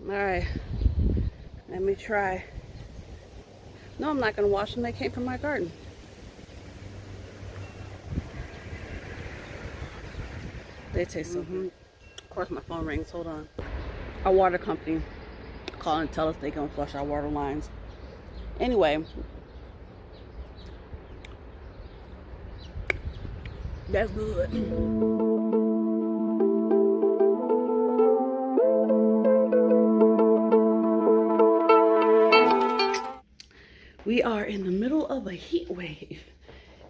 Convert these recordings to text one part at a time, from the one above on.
Alright, let me try. No, I'm not going to wash them. They came from my garden. They taste so good. Of course, my phone rings. Hold on. Our water company called and tell us they going to flush our water lines. Anyway, that's good. We are in the middle of a heat wave,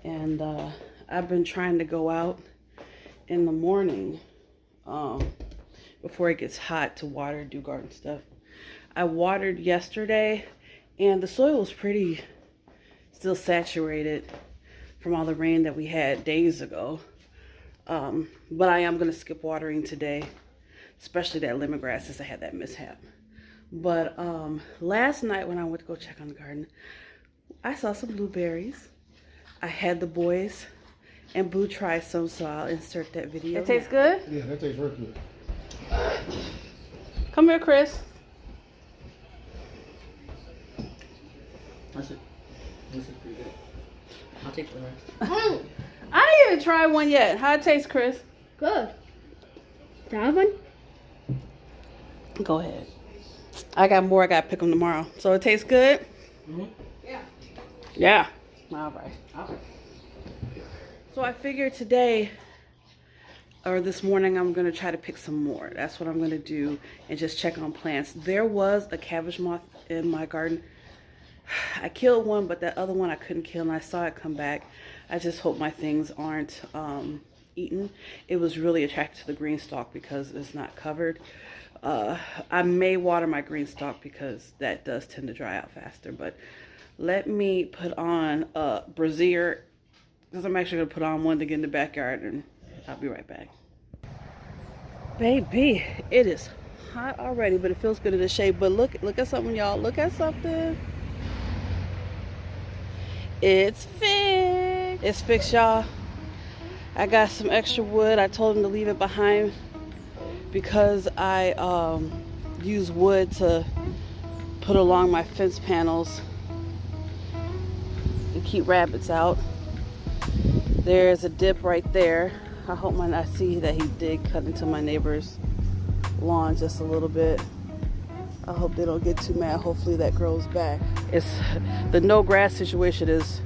and I've been trying to go out in the morning before it gets hot to water, do garden stuff. I watered yesterday, and the soil was pretty still saturated from all the rain that we had days ago. But I am going to skip watering today, especially that lemongrass since I had that mishap. But last night when I went to go check on the garden, I saw some blueberries. I had the boys and Boo try some, so I'll insert that video. It tastes good? Yeah, that tastes real good. Come here, Chris. That's it. This is pretty good. I'll take the rest. I didn't even try one yet. How it taste, Chris? Good. That one? Go ahead. I got more. I got to pick them tomorrow. So it tastes good? Mm-hmm. Yeah. Yeah. All right. Okay. So I figured today or this morning I'm going to try to pick some more. That's what I'm going to do and just check on plants. There was a cabbage moth in my garden. I killed one, but that other one I couldn't kill, and I saw it come back. I just hope my things aren't eaten. It was really attracted to the green stalk because it's not covered. I may water my green stalk because that does tend to dry out faster, but let me put on a brassiere because I'm actually going to put on one to get in the backyard, and I'll be right back. Baby, it is hot already, but it feels good in the shade. But look at something, y'all. Look at something. It's fixed. It's fixed, y'all. I got some extra wood. I told him to leave it behind because I use wood to put along my fence panels to keep rabbits out. There's a dip right there. I hope I see that he did cut into my neighbor's lawn just a little bit. I hope they don't get too mad. Hopefully that grows back. It's the no grass situation is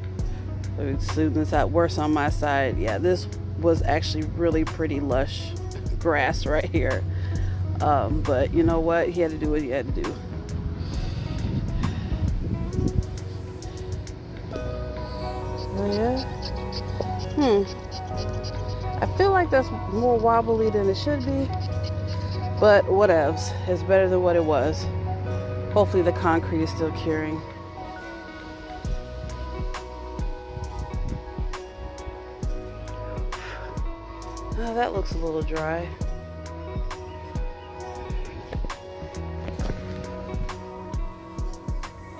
it's not worse on my side. Yeah, this was actually really pretty lush grass right here. But you know what? He had to do what he had to do. Oh yeah. I feel like that's more wobbly than it should be, but whatevs. It's better than what it was. Hopefully the concrete is still curing. Oh, that looks a little dry.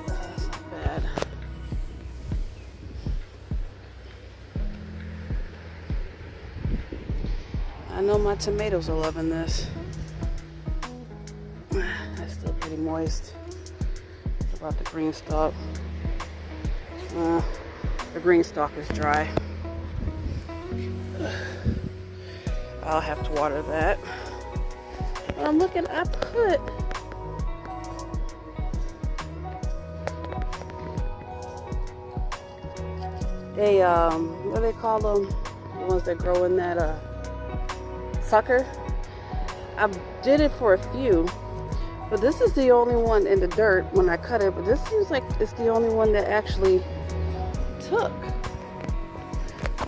That's not bad. I know my tomatoes are loving this. That's still pretty moist. What about the green stalk? The green stalk is dry. I'll have to water that. But I'm looking, I put a, what do they call them? The ones that grow in that, sucker. I did it for a few, but this is the only one in the dirt when I cut it, but this seems like it's the only one that actually took.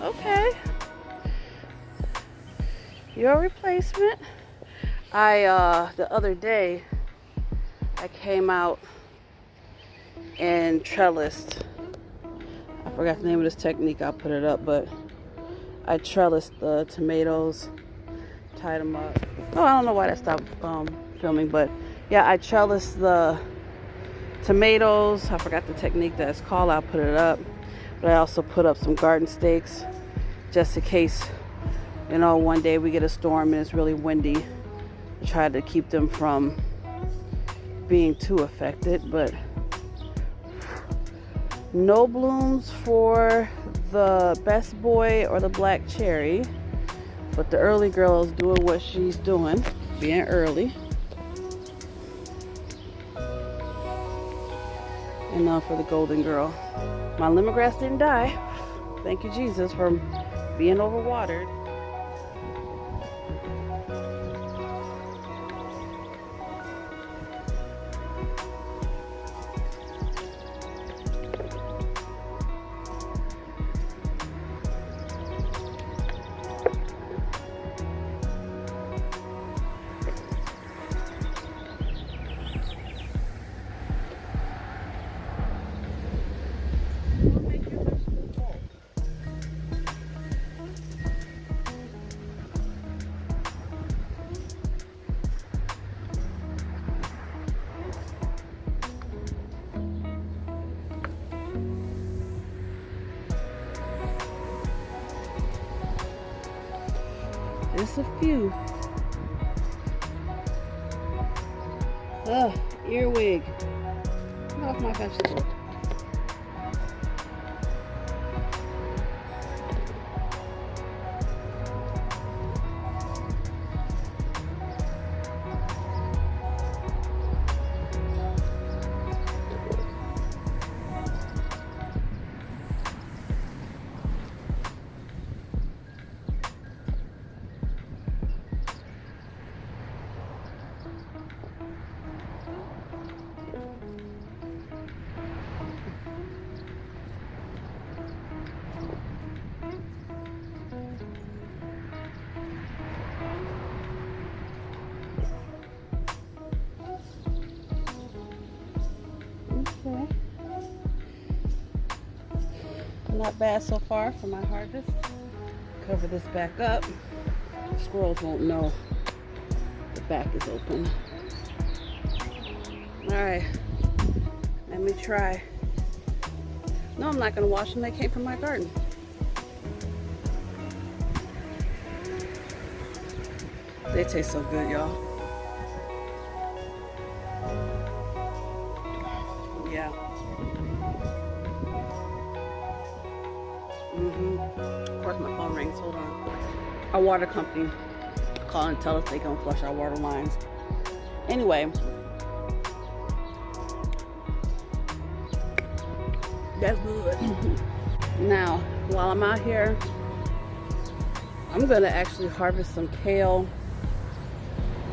Okay. Your replacement. The other day I came out and trellised. I forgot the name of this technique. I'll put it up, but I trellised the tomatoes, tied them up. Oh, I don't know why that stopped filming, but yeah, I trellised the tomatoes. I forgot the technique that it's called. I'll put it up, but I also put up some garden stakes just in case, you know, one day we get a storm and it's really windy. I try to keep them from being too affected, but no blooms for the best boy or the black cherry, but the early girl is doing what she's doing, being early. And now for the golden girl. My lemongrass didn't die. Thank you, Jesus, for being overwatered. Just a few. Ugh, earwig. Get off my vegetable. Okay. Not bad so far for my harvest. Cover this back up. The squirrels won't know the back is open. Alright. Let me try. No, I'm not going to wash them. They came from my garden. They taste so good, y'all. Yeah. Of course my phone rings. Hold on. Our water company call and tell us they gonna flush our water lines. Anyway. That's good. Now, while I'm out here, I'm gonna actually harvest some kale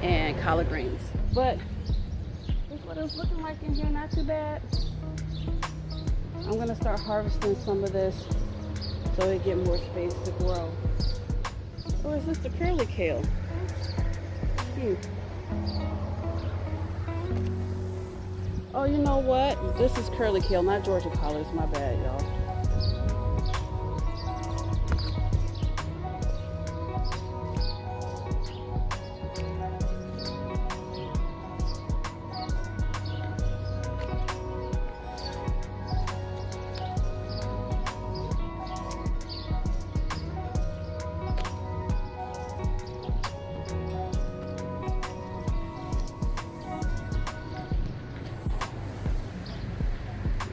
and collard greens. But this is what it's looking like in here, not too bad. I'm gonna start harvesting some of this so they get more space to grow. Or is this the curly kale? Oh, you know what? This is curly kale, not Georgia collards. My bad, y'all.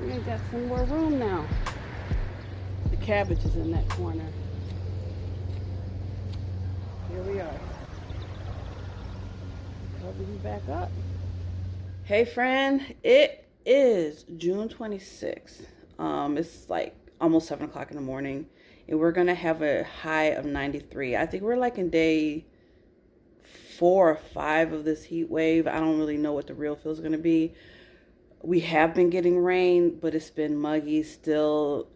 We got some more room now. The cabbage is in that corner. Here we are. Cover you back up. Hey friend, it is June 26th. It's like almost 7 o'clock in the morning, and we're gonna have a high of 93. I think we're like in day 4 or 5 of this heat wave. I don't really know what the real feel is gonna be. We have been getting rain, but it's been muggy still.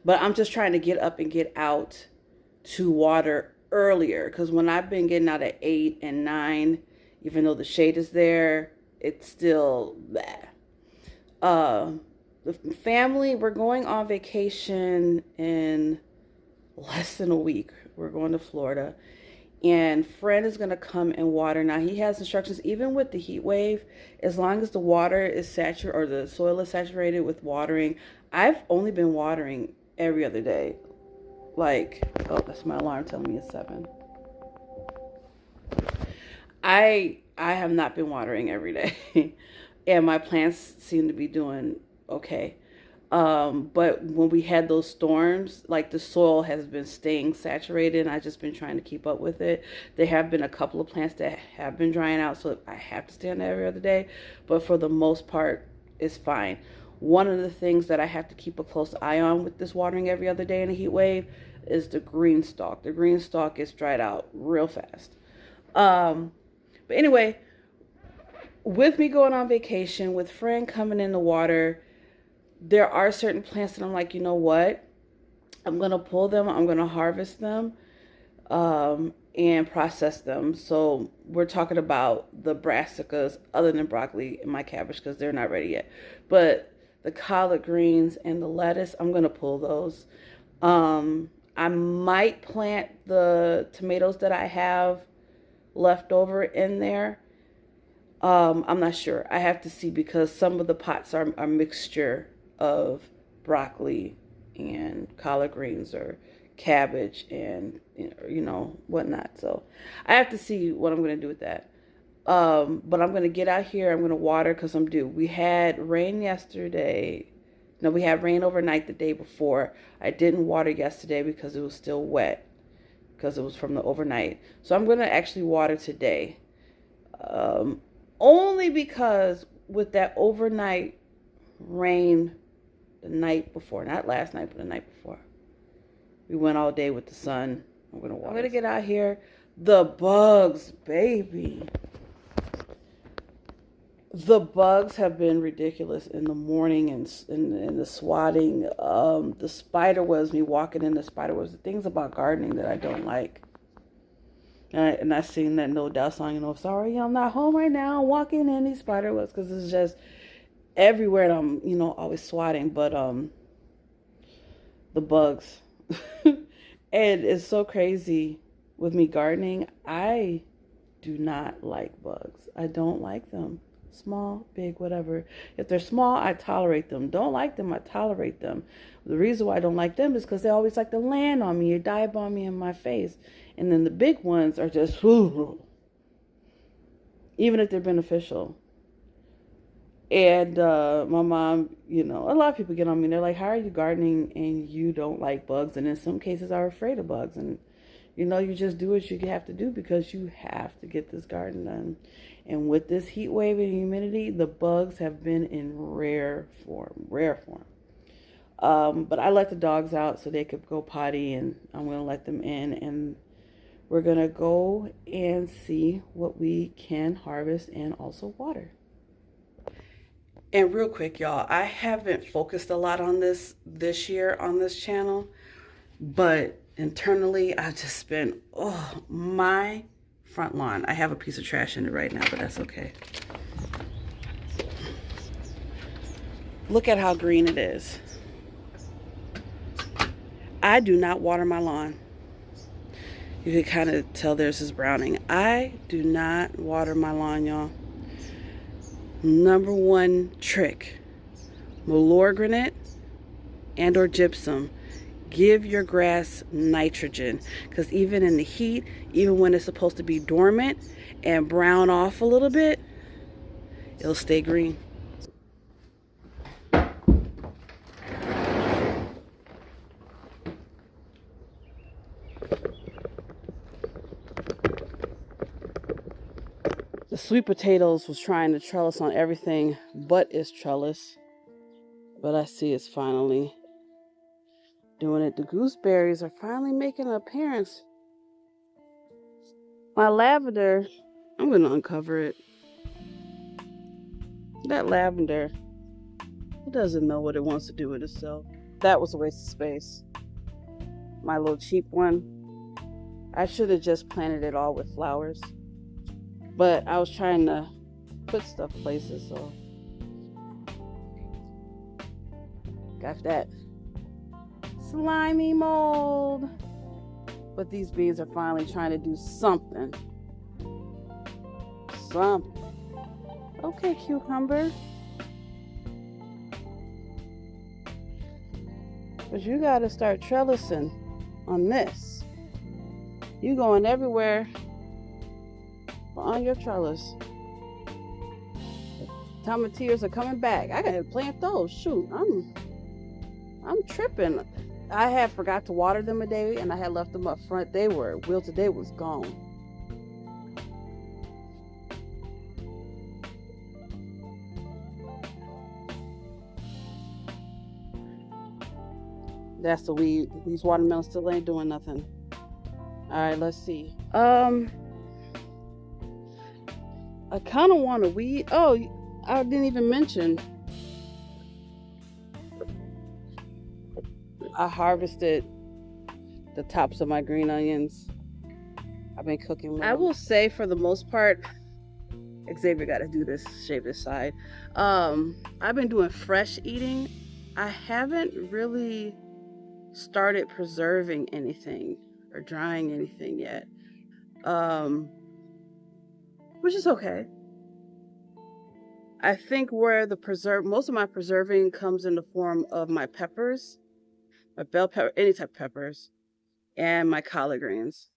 But I'm just trying to get up and get out to water earlier, because when I've been getting out at 8 and 9, even though the shade is there, it's still bad. The family, we're going on vacation in less than a week. We're going to Florida. And Fren is going to come and water. Now, he has instructions, even with the heat wave, as long as the water is saturated or the soil is saturated with watering. I've only been watering every other day. Like, oh, that's my alarm telling me it's 7. I I have not been watering every day. And my plants seem to be doing okay. But when we had those storms, like the soil has been staying saturated and I've just been trying to keep up with it. There have been a couple of plants that have been drying out, so I have to stand every other day. But for the most part, it's fine. One of the things that I have to keep a close eye on with this watering every other day in a heat wave is the green stalk. The green stalk gets dried out real fast. But anyway, with me going on vacation, with Fren coming in the water, there are certain plants that I'm like, you know what? I'm going to pull them. I'm going to harvest them and process them. So we're talking about the brassicas other than broccoli and my cabbage because they're not ready yet. But the collard greens and the lettuce, I'm going to pull those. I might plant the tomatoes that I have left over in there. I'm not sure. I have to see because some of the pots are a mixture of broccoli and collard greens or cabbage and whatnot. So I have to see what I'm going to do with that. But I'm going to get out here. I'm going to water because I'm due. We had rain yesterday. No, we had rain overnight the day before. I didn't water yesterday because it was still wet because it was from the overnight. So I'm going to actually water today. Only because with that overnight rain the night before, not last night, but the night before, we went all day with the sun. I'm going to get out here. The bugs, baby. The bugs have been ridiculous in the morning and in the swatting. The spider webs, me walking in the spider webs, the things about gardening that I don't like. And I seen that No Doubt song, sorry, I'm not home right now. I'm walking in these spider webs because it's just everywhere. And I'm, always swatting. But the bugs. And it's so crazy with me gardening. I do not like bugs. I don't like them. Small, big, whatever. If they're small, I tolerate them. Don't like them, I tolerate them. The reason why I don't like them is because they always like to land on me or dive on me in my face. And then the big ones are just, even if they're beneficial. And my mom, a lot of people get on me. They're like, how are you gardening and you don't like bugs? And in some cases are afraid of bugs. And, you just do what you have to do because you have to get this garden done. And with this heat wave and humidity, the bugs have been in rare form. But I let the dogs out so they could go potty, and I'm going to let them in. And we're going to go and see what we can harvest and also water. And real quick, y'all, I haven't focused a lot on this year on this channel. But internally, I've just been, my front lawn. I have a piece of trash in it right now, but that's okay. Look at how green it is. I do not water my lawn. You can kind of tell there's this browning. I do not water my lawn, y'all. Number one trick, Malure granite and or gypsum. Give your grass nitrogen, because even in the heat, even when it's supposed to be dormant and brown off a little bit, it'll stay green. The sweet potatoes was trying to trellis on everything but its trellis, but I see it's finally doing it. The gooseberries are finally making an appearance. My lavender, I'm going to uncover it. That lavender, it doesn't know what it wants to do with itself. That was a waste of space. My little cheap one. I should have just planted it all with flowers. But I was trying to put stuff places, so. Got that slimy mold. But these bees are finally trying to do something. Okay, cucumber. But you gotta start trellising on this. You going everywhere on your trellis. Tomatillos are coming back. I gotta plant those. Shoot, I'm tripping. I had forgot to water them a day, and I had left them up front. They were wilted. They was gone. That's the weed. These watermelons still ain't doing nothing. All right, let's see. I kind of want to weed. Oh, I didn't even mention. I harvested the tops of my green onions. I've been cooking with them. I will say, for the most part, Xavier got to do this, shave this side. I've been doing fresh eating. I haven't really started preserving anything or drying anything yet, which is okay. I think where most of my preserving comes in the form of my peppers, my bell pepper, any type of peppers, and my collard greens.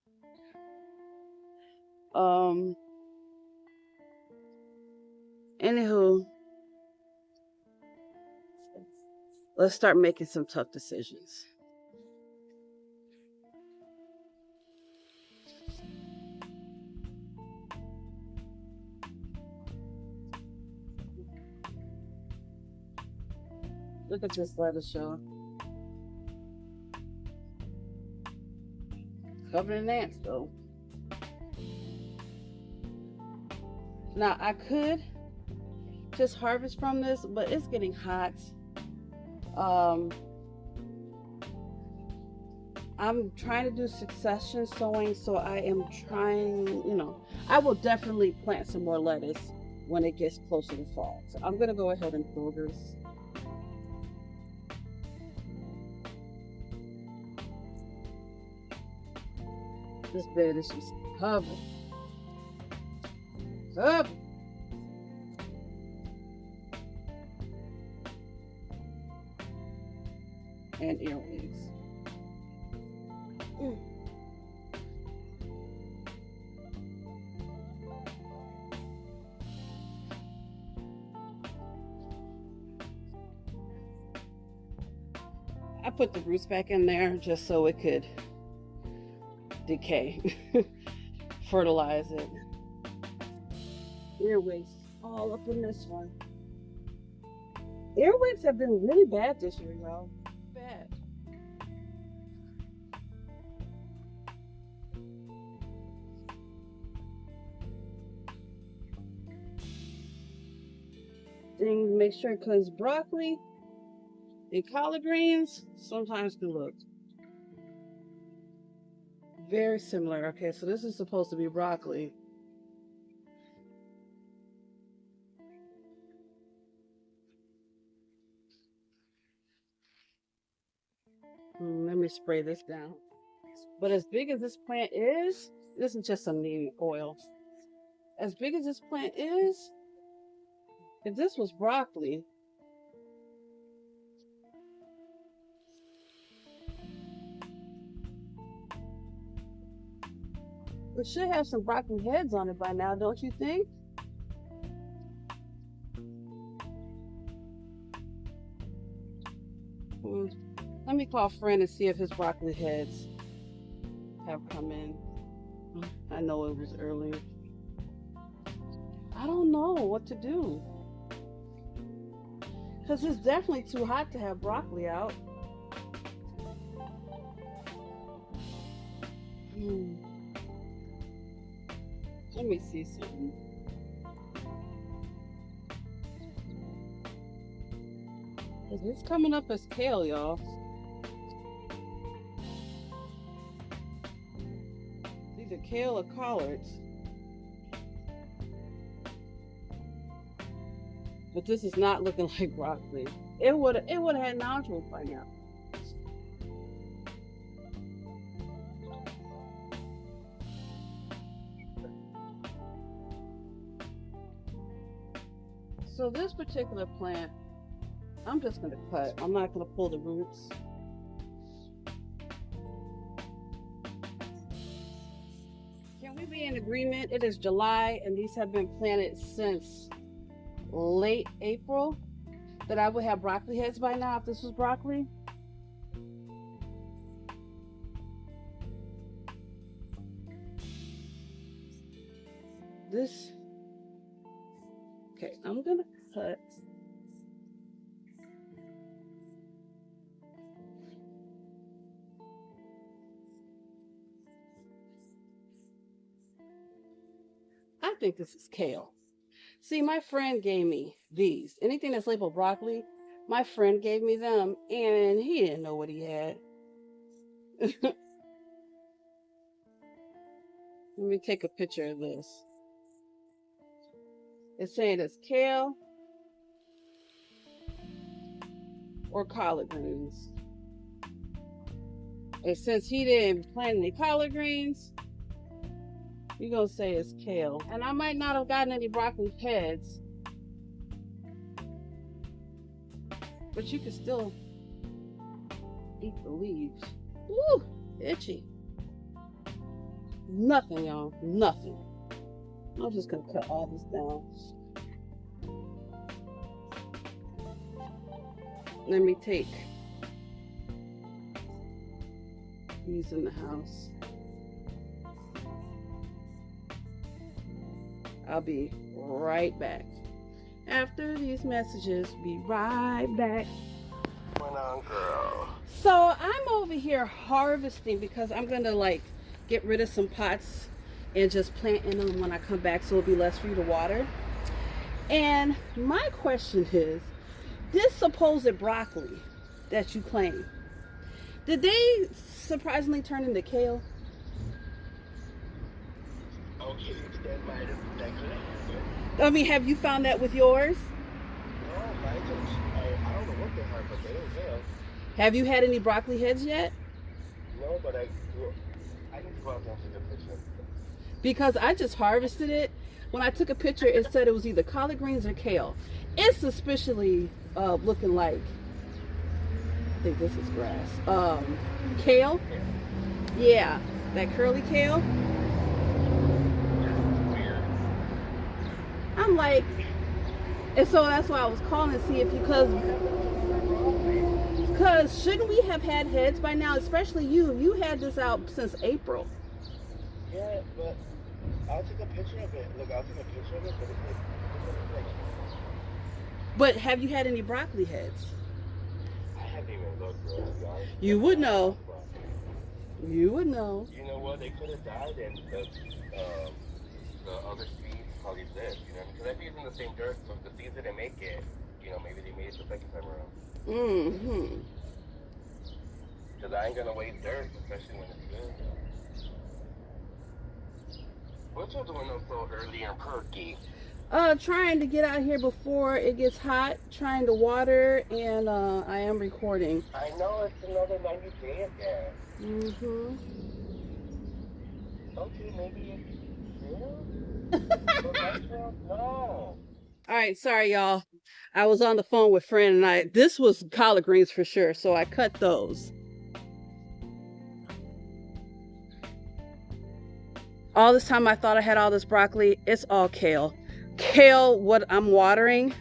Anywho, let's start making some tough decisions. Look at this lettuce, y'all. Covered in ants, though. Now, I could just harvest from this, but it's getting hot. I'm trying to do succession sowing, so I am trying, I will definitely plant some more lettuce when it gets closer to fall. So I'm going to go ahead and pull this. This bed is just covered. Covered. And earwigs. I put the roots back in there just so it could decay, fertilize it. Earwigs all up in this one. Earwigs have been really bad this year, y'all. Bad. Then make sure, because broccoli and collard greens sometimes can look very similar. Okay, so this is supposed to be broccoli. Let me spray this down. But as big as this plant is, this is just some neem oil. As big as this plant is, if this was broccoli, it should have some broccoli heads on it by now, don't you think? Let me call Fren and see if his broccoli heads have come in. I know it was early. I don't know what to do. Because it's definitely too hot to have broccoli out. Let me see something. It's coming up as kale, y'all. It's either kale or collards. But this is not looking like broccoli. It would have had nodules by now. So this particular plant, I'm just going to cut. I'm not going to pull the roots. Can we be in agreement. It is July, and these have been planted since late April. That I would have broccoli heads by now if this was broccoli. This, okay, I'm gonna cut. I think this is kale. See, my friend gave me these. Anything that's labeled broccoli, my friend gave me them, and he didn't know what he had. Let me take a picture of this. It's saying it's kale or collard greens. And since he didn't plant any collard greens, you're gonna say it's kale. And I might not have gotten any broccoli heads, but you can still eat the leaves. Woo, itchy. Nothing, y'all, nothing. I'm just gonna cut all this down. Let me take these in the house. I'll be right back. After these messages, be right back. What's going on, girl? So I'm over here harvesting because I'm gonna like get rid of some pots and just plant in them when I come back so it'll be less for you to water. And my question is, this supposed broccoli that you claim, did they surprisingly turn into kale? Okay, that might have that could happen. I mean, have you found that with yours? No, I don't know what they are, but they don't have. Have you had any broccoli heads yet? No, but I need to go out there and take a picture. Because I just harvested it. When I took a picture, it said it was either collard greens or kale. It's suspiciously looking like, I think this is grass. Kale. Yeah, that curly kale. I'm like, and so that's why I was calling to see if you, because shouldn't we have had heads by now? Especially you. You had this out since April. Yeah, but I'll take a picture of it. Look, I'll take a picture of it, but it's like. But have you had any broccoli heads? I haven't even looked, bro. You would know. You would know. You know what? They could have died, and the other seeds probably lived. You know, because I think it's in the same dirt, so if the seeds didn't make it, you know, maybe they made it the second time around. Mm-hmm. Because I ain't gonna waste dirt, especially when it's good. What you doing up so early and perky? Trying to get out here before it gets hot, trying to water, and I am recording. I know it's another 90 days there. Mm-hmm. Okay, maybe it's no. Alright, sorry y'all. I was on the phone with Fren and this was collard greens for sure, so I cut those. All this time I thought I had all this broccoli. It's all kale. Kale, what I'm watering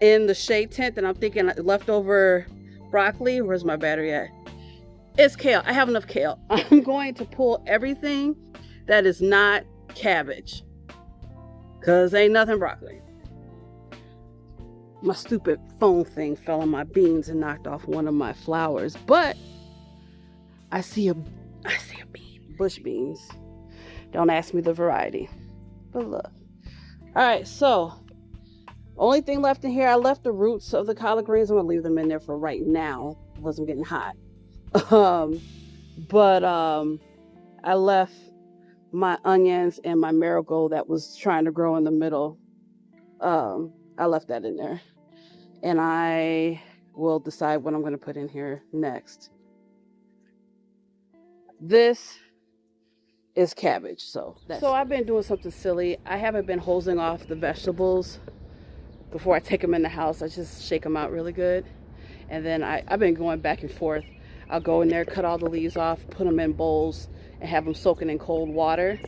in the shade tent, and I'm thinking leftover broccoli. Where's my battery at? It's kale. I have enough kale. I'm going to pull everything that is not cabbage, because ain't nothing broccoli. My stupid phone thing fell on my beans and knocked off one of my flowers, but I see a bean. Bush beans. Don't ask me the variety, but look. All right, so only thing left in here, I left the roots of the collard greens. I'm gonna leave them in there for right now because I'm getting hot. I left my onions and my marigold that was trying to grow in the middle. I left that in there, and I will decide what I'm going to put in here next. This is cabbage, so I've been doing something silly. I haven't been hosing off the vegetables before I take them in the house. I just shake them out really good, and then I've been going back and forth. I'll go in there, cut all the leaves off, put them in bowls, and have them soaking in cold water.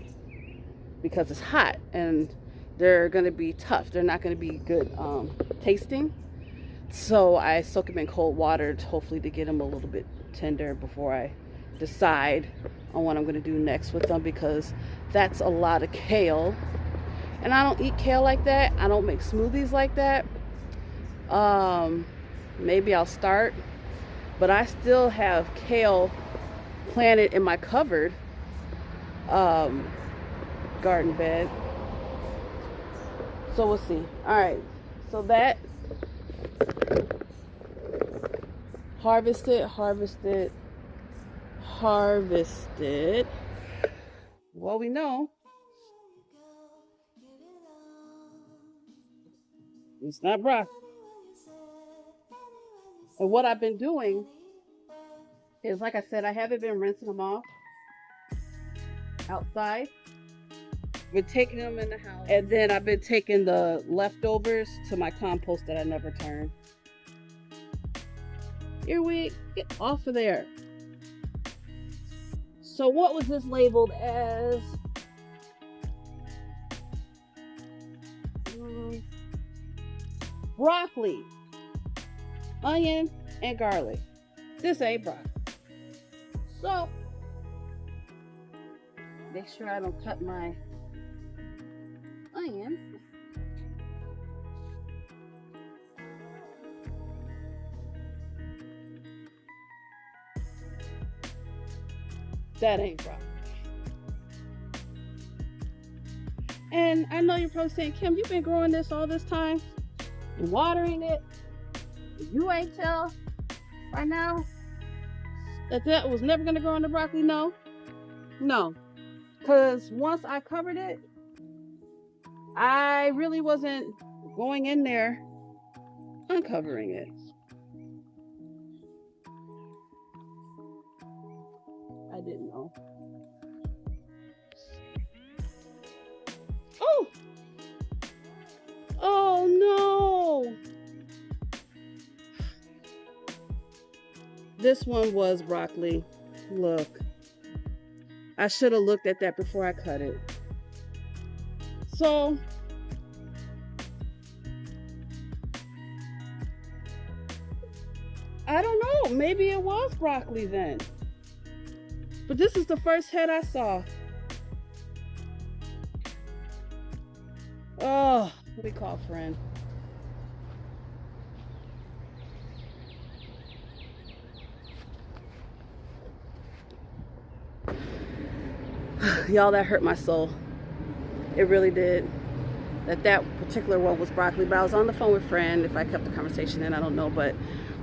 because it's hot and they're gonna be tough. They're not gonna be good tasting. So I soak them in cold water, hopefully to get them a little bit tender before I decide on what I'm gonna do next with them, because that's a lot of kale. And I don't eat kale like that. I don't make smoothies like that. Maybe I'll start, but I still have kale planted in my covered garden bed. So we'll see. All right, so that harvested. Well, we know it's not broccoli. And what I've been doing is, like I said, I haven't been rinsing them off outside. Been taking them in the house, and then I've been taking the leftovers to my compost that I never turn. Earwig, get off of there. So what was this labeled as? Broccoli, onion, and garlic. This ain't broccoli. So make sure I don't cut my onions. That ain't broccoli. And I know you're probably saying, Kim, you've been growing this all this time and watering it. You ain't tell right now that was never gonna grow into broccoli. No, because once I covered it, I really wasn't going in there uncovering it. I didn't know. Oh no! This one was broccoli. Look, I should have looked at that before I cut it. So I don't know, maybe it was broccoli then. But this is the first head I saw. Oh, let me call Fren. Y'all, that hurt my soul. It really did. That particular one was broccoli, but I was on the phone with Fren. If I kept the conversation in, I don't know, but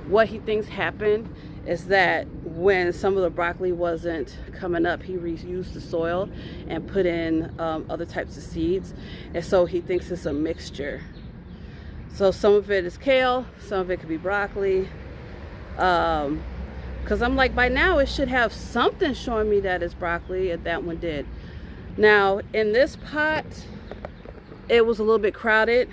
what he thinks happened is that when some of the broccoli wasn't coming up, he reused the soil and put in other types of seeds, and so he thinks it's a mixture. So some of it is kale, some of it could be broccoli, because I'm like, by now it should have something showing me that it's broccoli, and that one did. Now in this pot, it was a little bit crowded.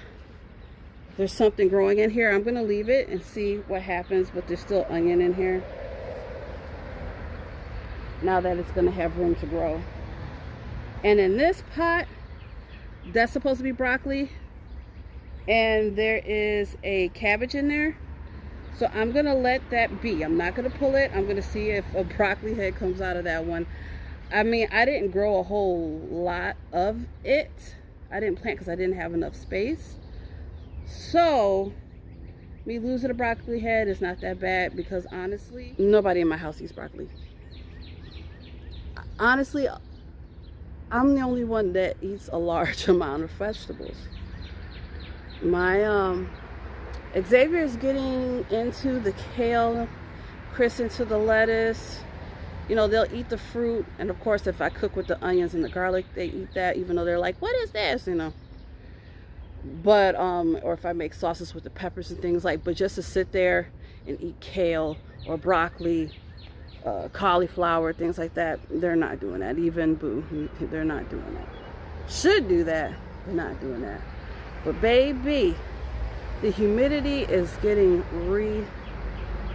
There's something growing in here. I'm gonna leave it and see what happens, but there's still onion in here. Now that it's gonna have room to grow. And in this pot, that's supposed to be broccoli, and there is a cabbage in there. So I'm gonna let that be. I'm not gonna pull it. I'm gonna see if a broccoli head comes out of that one. I mean, I didn't grow a whole lot of it. I didn't plant because I didn't have enough space. So me losing a broccoli head is not that bad, because honestly, nobody in my house eats broccoli. Honestly, I'm the only one that eats a large amount of vegetables. My Xavier is getting into the kale, Chris into the lettuce. You know, they'll eat the fruit, and of course if I cook with the onions and the garlic, they eat that, even though they're like, what is this, you know. But or if I make sauces with the peppers and things like, but just to sit there and eat kale or broccoli, cauliflower, things like that, they're not doing that. Even Boo, they're not doing that. Should do that, they're not doing that. But baby, the humidity is getting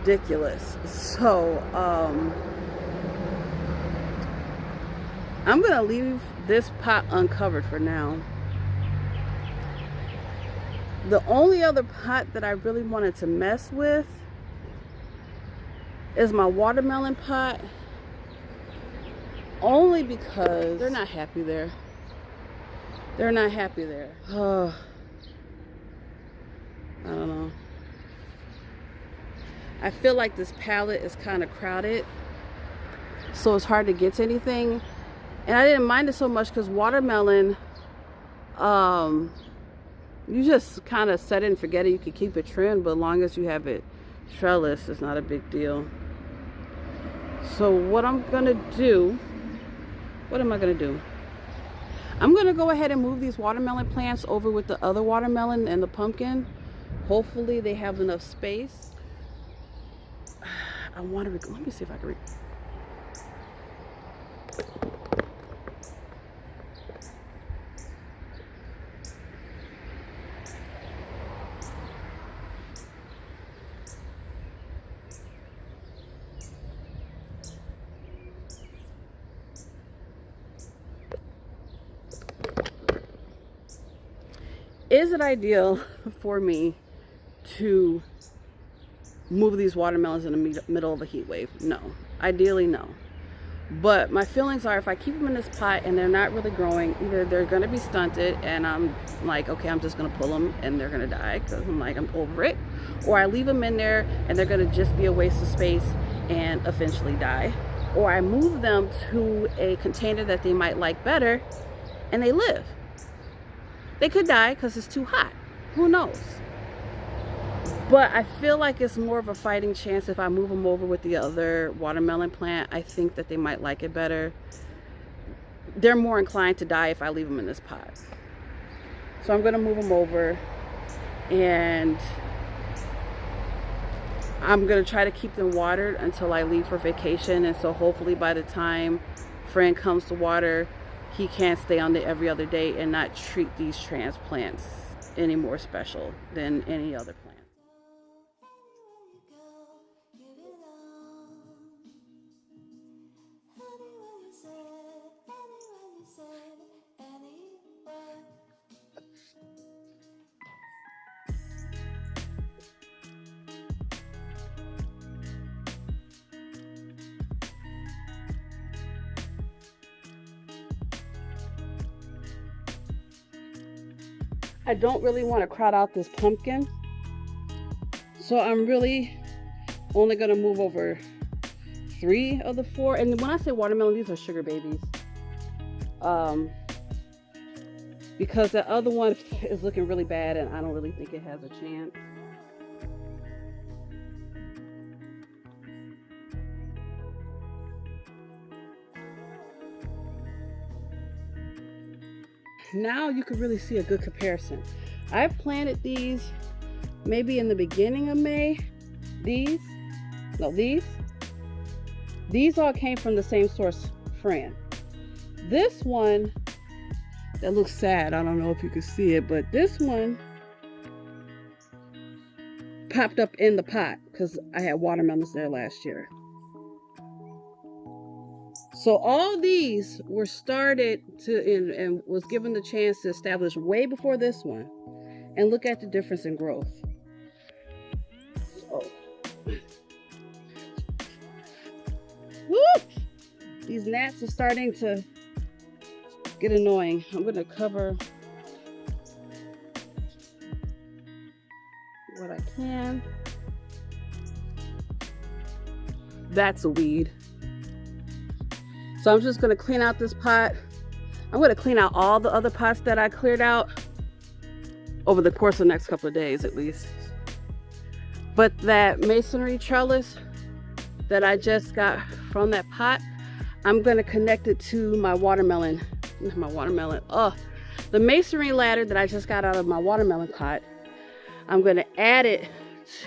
ridiculous. So I'm gonna leave this pot uncovered for now. The only other pot that I really wanted to mess with is my watermelon pot. Only because they're not happy there. They're not happy there. Oh, I don't know. I feel like this palette is kind of crowded, so it's hard to get to anything. And I didn't mind it so much because watermelon, you just kind of set it and forget it. You can keep it trimmed, but as long as you have it trellis, it's not a big deal. So what I'm gonna do, what am I gonna do? I'm gonna go ahead and move these watermelon plants over with the other watermelon and the pumpkin. Hopefully they have enough space. I want to, let me see if I can read. Is it ideal for me to move these watermelons in the middle of a heat wave? No. Ideally, no. But my feelings are, if I keep them in this pot and they're not really growing, either they're going to be stunted and I'm like, okay, I'm just going to pull them and they're going to die because I'm like, I'm over it. Or I leave them in there and they're going to just be a waste of space and eventually die. Or I move them to a container that they might like better and they live. They could die because it's too hot. Who knows? But I feel like it's more of a fighting chance if I move them over with the other watermelon plant. I think that they might like it better. They're more inclined to die if I leave them in this pot. So I'm going to move them over. And I'm going to try to keep them watered until I leave for vacation. And so hopefully by the time Fren comes to water, he can't stay on there every other day and not treat these transplants any more special than any other plant. I don't really want to crowd out this pumpkin, so I'm really only going to move over 3 of the 4. And when I say watermelon, these are sugar babies, because the other one is looking really bad and I don't really think it has a chance. Now you can really see a good comparison. I planted these maybe in the beginning of May. These all came from the same source, Fren. This one, that looks sad. I don't know if you can see it, but this one popped up in the pot because I had watermelons there last year. So all these were started to and was given the chance to establish way before this one. And look at the difference in growth. So, woo! These gnats are starting to get annoying. I'm going to cover what I can. That's a weed. So I'm just going to clean out this pot. I'm going to clean out all the other pots that I cleared out over the course of the next couple of days at least. But that masonry trellis that I just got from that pot, I'm going to connect it to my watermelon. The masonry ladder that I just got out of my watermelon pot. I'm going to add it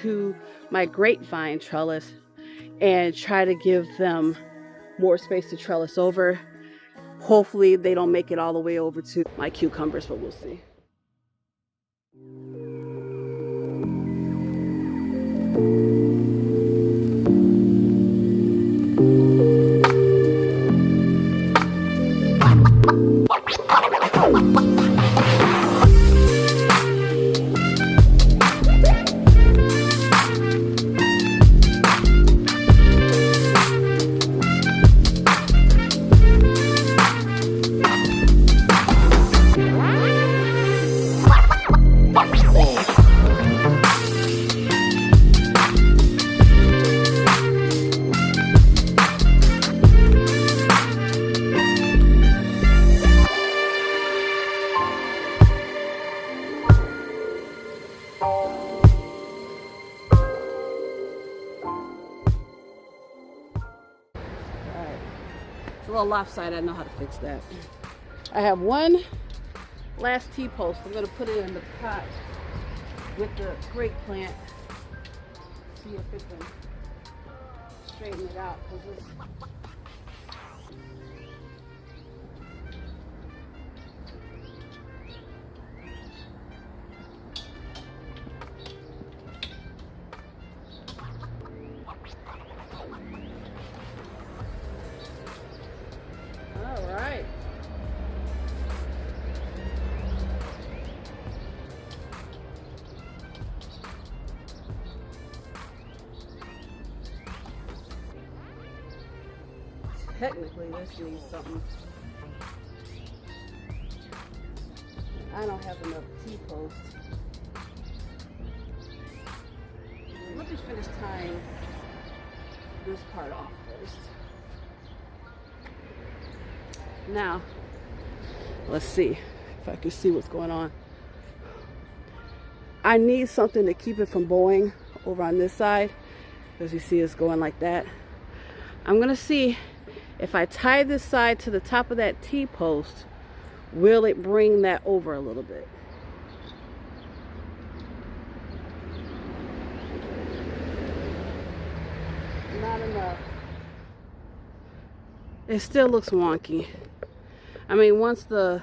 to my grapevine trellis and try to give them more space to trellis over. Hopefully they don't make it all the way over to my cucumbers, but we'll see. It's a little lopsided. I know how to fix that. I have one last T-post. I'm going to put it in the pot with the grape plant. See if it can straighten it out. Because it's all right. Technically, this needs something. I don't have enough T-post. Let me finish tying this part off first. Now, let's see if I can see what's going on. I need something to keep it from bowing over on this side. As you see, it's going like that. I'm gonna see if I tie this side to the top of that T-post, will it bring that over a little bit? Not enough. It still looks wonky. I mean, once the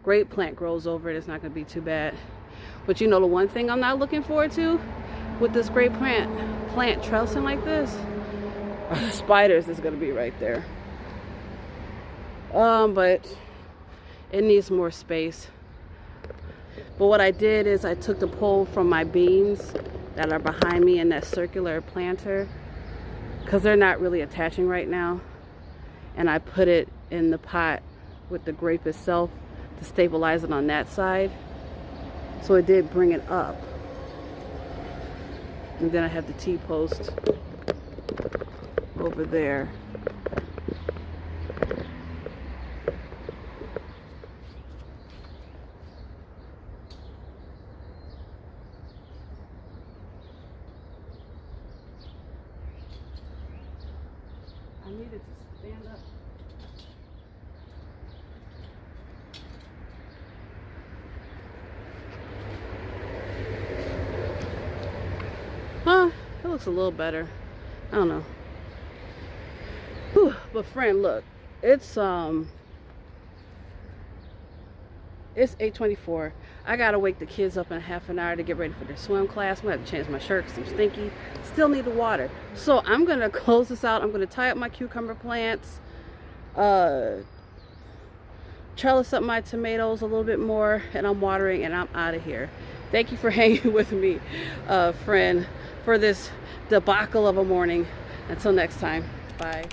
grape plant grows over it, it's not gonna be too bad. But you know, the one thing I'm not looking forward to with this grape plant trellising like this, are the spiders is gonna be right there. But it needs more space. But what I did is I took the pole from my beans that are behind me in that circular planter, because they're not really attaching right now, and I put it in the pot with the grape itself to stabilize it on that side. So it did bring it up. And then I have the T-post over there. I needed to stand up. Huh? It looks a little better. I don't know. Whew. But friend, look, it's 8:24. I gotta wake the kids up in a half an hour to get ready for their swim class. I'm gonna have to change my shirt because I'm stinky. Still need the water. So I'm gonna close this out. I'm gonna tie up my cucumber plants, trellis up my tomatoes a little bit more, and I'm watering, and I'm out of here. Thank you for hanging with me, friend, for this debacle of a morning. Until next time, bye.